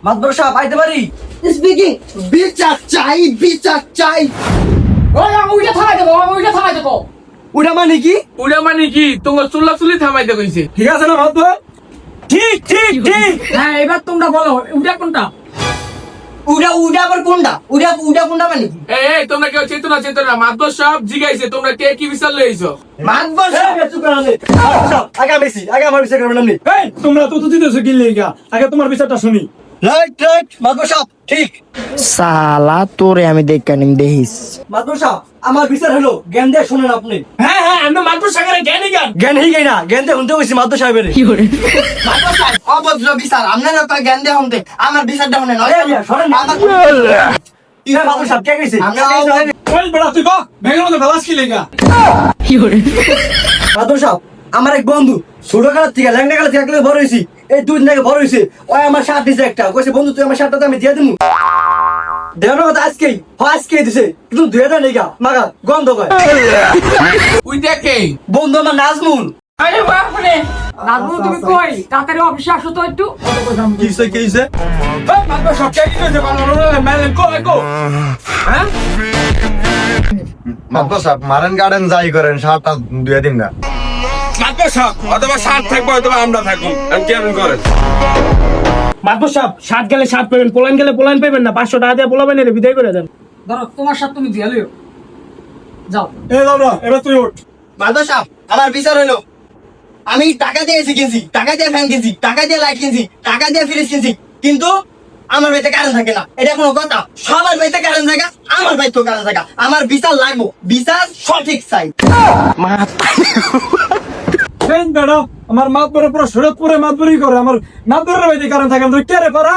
মাতবর সাহেব আইতে পারি? স্পিকিং বিচার চাই ওই আমি উইটা থামাই দেবো ওটা মানে কি? উড়া মানে কি তোমার চুল্লি থামাইতে কইছে। ঠিক আছে না মাতবর? ঠিক ঠিক ঠিক। হ্যাঁ এবার তোমরা বলো উইটা কোনটা? উডা আবার কোনটা? উডা কোনটা মানে কি? এই তোমরা কেউ চেতনা মাতবর সব জিগাইছে তোমরা কে কি বিচার লইছো? মাতবর সাহেব চুপ করে আনে। আগে আমার বিচার করবেন আপনি। এই তোমরা তো দিতেছো কি লেগা? আগে তোমার বিচারটা শুনি। রাইট মাতবর সাহেব ঠিক। সালা তোরে আমি দেখানিম দেখিস। মাতবর সাহেব আমার বিচার হলো জ্ঞান দিয়ে শুনেন আপনি। হ্যাঁ আমরা মাতবর সাগরে জ্ঞানী জ্ঞান। জ্ঞান হই না, জ্ঞান দিয়ে শুনতে হইছি মাতবর সাহেবের। মাতবর সাহেব অভদ্র বিচার আপনারা তো জ্ঞান দিয়ে হন্তে আমার বিচারটা শুনেন সরেন কি হয় মাতবর সাহেব কে কইছে? ওই বড় তুই কো ভেঙে মতো গলাস কি লেগা? মাতবর সাহেব আমার এক বন্ধু ছোটকাল থেকে ল্যাংড়া কাল থেকে একলে বড় হইছি, এই 2 দিন আগে বড় হইছে। ওই আমার শার্ট দিছে একটা, কইছে বন্ধু তুই আমার শার্টটা আমি দিয়ে দিমু। দেওয়ার কথা আজকেই দিছে, কিন্তু ধুয়ে দেয় নাকি মাগা গন্ধ কয়। উই দেখে বন্ধু আমার নাজমুল। আরে বাপরে নাজমুল তুমি কই? তাড়াতাড়ি অফিসে আসো তো একটু। কি হইছে? এই মাতবর সব কে কি কইছে বাংলা মেলে কো হ্যাঁ মাতবর সাহেব মারেন গার্ডেন যাই করেন সারটা দুয়ে দিন না। মাতবর সব অথবা সাত থাকবো অথবা আমরা থাকবো আমি কেমন করে মাতবর সাহেব সাত গেলে সাত পাবেন, পোলান গেলে পোলান পাবেন না, 500 টাকা দিয়ে পোলাবেন এর বিদায় করে দেন। ধরো তোমার সাথে তুমি দিয়ে লিও যাও। এই দাদা এবার তুই ওঠ। মাতবর সাহেব আমার বিচার হলো আমি টাকা দিয়ে এসি কিনছি, টাকা দিয়ে ফ্যান কিনছি, টাকা দিয়ে লাইট কিনছি, টাকা দিয়ে ফ্রিজ কিনছি, কিন্তু আমার বাড়িতে কারেন্ট থাকে না। এটা কোনো কথা? সবার বাড়িতে কারেন্ট থাকা, আমার বাড়িতেও কারেন্ট থাকা। আমার বিচার লাগবো, বিচার সঠিক চাই। এই দাদা আমার মাতবরের পুরো শরৎপুরে মাতবরি করে, আমার মাতবরের বাইতে কারণ থাকে তুই কে রে পারা?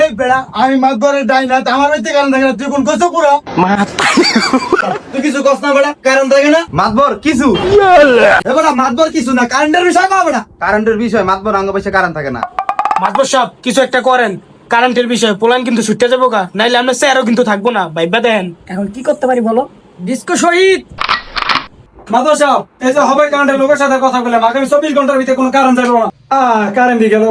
এই বেড়া আমি মাতবরের ডাই না, আমার বাইতে কারণ থাকে না, তুই কোন কইছ পুরা? তুই কিছু কস না বেড়া, কারণ থাকে না মাতবর কিছু এবার মাতবর কিছু না, কারেন্টের বিষয় কও বেড়া। কারেন্টের বিষয় মাতবর আঙ্গ পয়সা কারেন্ট থাকে না। মাতবর সাহেব কিছু একটা করেন কারেন্টের বিষয়ে, পোলান কিন্তু ছুটতে যাবো গা, নাইলে আমরা স্যারও কিন্তু থাকবো না, ভাইবা দেন। এখন কি করতে পারি বলো? ডিস্কো শহীদ মাতবর সাহেব এই যে হবে কারেন্টের লোকের সাথে কথা বলে আগামী 24 ঘন্টার ভিতরে কোনো কারণ যাবে না। কারেন্ট দিয়ে গেল।